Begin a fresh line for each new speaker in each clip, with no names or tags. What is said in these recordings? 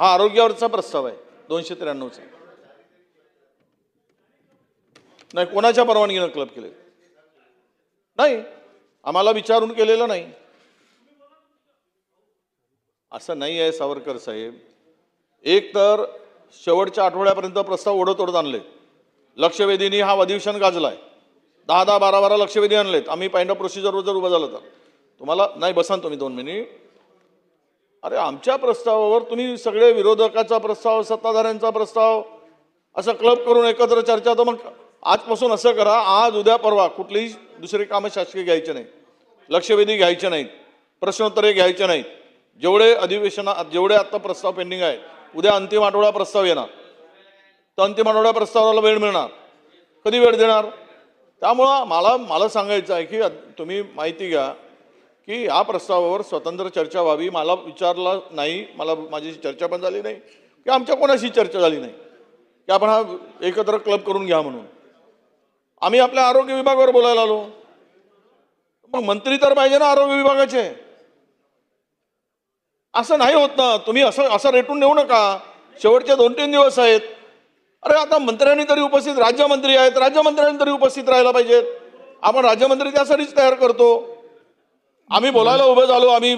हा आरोग्यावरचा प्रस्ताव आहे 293चा. नाही, कोणाच्या परवानगीनं क्लब केले नाही, आम्हाला विचारून केलेलं नाही. असं नाही आहे सावरकर साहेब. एक तर शेवटच्या आठवड्यापर्यंत प्रस्ताव ओढत आणले. लक्षवेधींनी हा अधिवेशन गाजलाय. 10-10, 12-12 लक्षवेधी आणलेत. आम्ही पॉईंट ऑफ प्रोसिजरवर जर उभं झालं तर तुम्हाला नाही. बसा तुम्ही 2 मिनिट. अरे आमच्या प्रस्तावावर तुम्ही सगळे विरोधकाचा प्रस्ताव, सत्ताधाऱ्यांचा प्रस्ताव असं क्लब करून एकत्र चर्चा. तर मग आजपासून असं करा, आज उद्या परवा कुठलीही दुसरी कामं शासकीय घ्यायचे नाहीत, लक्षवेधी घ्यायचे नाहीत, प्रश्नोत्तरे घ्यायचे नाहीत. जेवढे अधिवेशनात जेवढे आता प्रस्ताव पेंडिंग आहे, उद्या अंतिम आठवडा प्रस्ताव येणार, तर अंतिम आठवड्या प्रस्तावाला वेळ मिळणार. कधी वेळ देणार? त्यामुळं मला सांगायचं आहे की तुम्ही माहिती घ्या की या प्रस्तावावर स्वतंत्र चर्चा व्हावी. मला विचारला नाही, मला माझी चर्चा पण झाली नाही की आमच्या कोणाशी चर्चा झाली नाही की आपण हा एकत्र क्लब करून घ्या म्हणून. आम्ही आपल्या आरोग्य विभागावर बोलायला आलो. मग मंत्री तर पाहिजे ना आरोग्य विभागाचे. असं नाही होत ना. तुम्ही असं रेटून नेऊ नका. शेवटचे 2-3 दिवस आहेत. अरे आता मंत्र्यांनी तरी उपस्थित, राज्यमंत्री आहेत, राज्यमंत्र्यांनी तरी उपस्थित राहायला पाहिजेत. आपण राज्यमंत्री त्यासाठीच तयार करतो. आम्ही बोलायला उभे झालो, आम्ही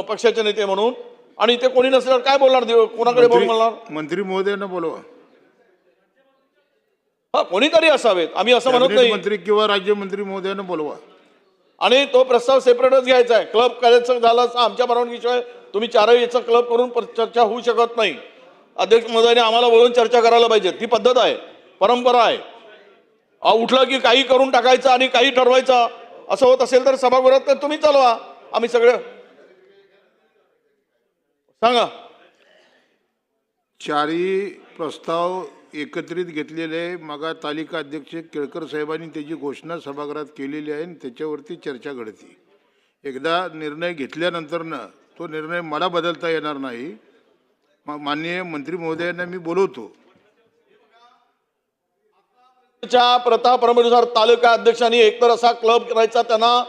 पक्षाचे नेते म्हणून, आणि इथे कोणी नसल्यावर काय बोलणार? कोणाकडे बोलणार?
मंत्री महोदयांना बोलवा.
हा, कोणीतरी असावेत. आम्ही असं म्हणत नाही.
मंत्री किंवा राज्यमंत्री महोदयांना बोलवा. आणि
तो प्रस्ताव सेपरेटच घ्यायचा आहे. क्लब करायचं झालं असं आमच्या परवानगीशिवाय तुम्ही चारही याचा क्लब करून चर्चा होऊ शकत नाही. अध्यक्ष महोदयाने आम्हाला बोलून चर्चा करायला पाहिजे. ती पद्धत आहे, परंपरा आहे. उठलं की काही करून टाकायचं आणि काही ठरवायचं. असं होत असेल तर सभागृहात तर तुम्ही चालवा. आम्ही सगळे सांगा.
चारही प्रस्ताव एकत्रित घेतलेले मगा तालिका अध्यक्ष केळकर साहेबांनी त्याची घोषणा सभागृहात केलेली आहे आणि त्याच्यावरती चर्चा घडते. एकदा निर्णय घेतल्यानंतर तो निर्णय मला बदलता येणार नाही. माननीय मंत्री महोदयांना मी बोलवतो.
प्रथा परंपरेनुसार तालुका अध्यक्षांनी एकतर असा क्लब करायचा, त्यांना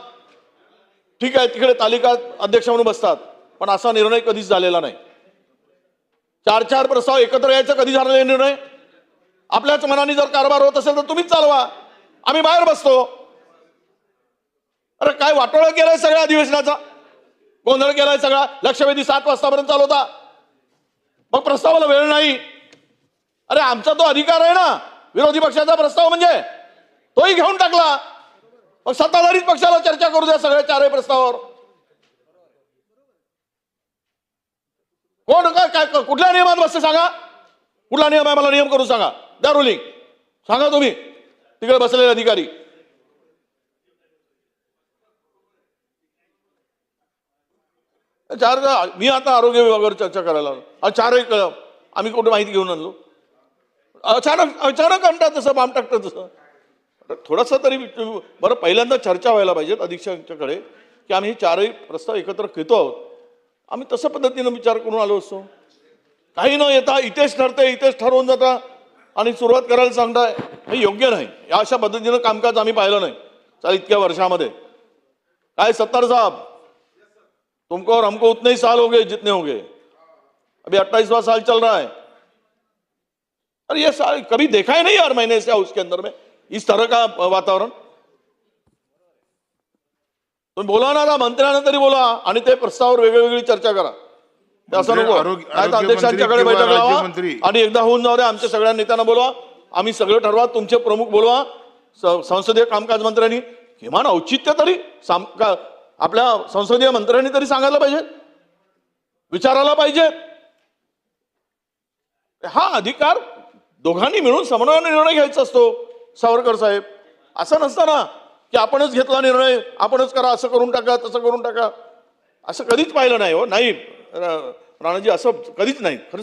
ठीक आहे तिकडे तालुका अध्यक्ष म्हणून बसतात, पण असा निर्णय कधीच झालेला नाही. 4-4 प्रस्ताव एकत्र यायचा कधी झालेला निर्णय? आपल्याच मनाने जर कारभार होत असेल तर तुम्हीच चालवा, आम्ही बाहेर बसतो. अरे काय वाटोळा केलाय सगळ्या अधिवेशनाचा, गोंधळ केलाय सगळा. लक्षवेधी 7 वाजतापर्यंत चालू होता, मग प्रस्तावाला वेळ नाही. अरे आमचा तो अधिकार आहे ना, विरोधी पक्षाचा प्रस्ताव म्हणजे तोही घेऊन टाकला. मग सत्ताधारी पक्षाला चर्चा करू द्या सगळ्या 4ही प्रस्तावावर. कोण काय कुठल्या नियमात बसते सांगा? कुठला नियम आहे मला नियम करून सांगा. द्या रुलिंग सांगा तुम्ही तिकडे बसलेले अधिकारी. मी आता आरोग्य विभागावर चर्चा करायला आलो. 4ही आम्ही कुठे माहिती घेऊन आणलो? अचानक आणतात तसं, बाम टाकतात तसं. थोडंसं तरी बरं पहिल्यांदा चर्चा व्हायला पाहिजेत अधीक्षकांच्याकडे की आम्ही 4ही प्रस्ताव एकत्र घेतो आहोत. आम्ही तसं पद्धतीनं विचार करून आलो असतो. काही न येता इथेच ठरते, इथेच ठरवून जाता आणि सुरुवात करायला सांगताय, हे योग्य नाही. या अशा पद्धतीनं कामकाज आम्ही पाहिलं नाही इतक्या वर्षामध्ये. काय सत्तार साहब, तुमको और हमको उतने ही साल हो गए जितने हो गए. अभी 28वां साल चल रहा है. अरे ये साल कभी देखा ही नहीं यार मैंने इसके उसके अंदर में इस तरह का वातावरण. तुम्ही बोला ना, मंत्र्यांना तरी बोला आणि ते प्रस्तावावर वेगळी चर्चा करा. असं नको. अध्यक्षांच्याकडे बैठक लावा आणि एकदा होऊन जाऊ द्या. आमच्या सगळ्या नेत्यांना बोलवा, आम्ही सगळं ठरवा. तुमचे प्रमुख बोलवा, संसदीय कामकाज मंत्र्यांनी किमान औचित्य तरी आपल्या संसदीय मंत्र्यांनी तरी सांगायला पाहिजे, विचारायला पाहिजे. हा अधिकार दोघांनी मिळून समन्वयाने निर्णय घ्यायचा असतो सावरकर साहेब. असं नसतं ना की आपणच घेतला निर्णय, आपणच करा, असं करून टाका, तसं करून टाका. असं कधीच पाहिलं नाही हो. नाही राणाजी, असं कधीच नाही. खरं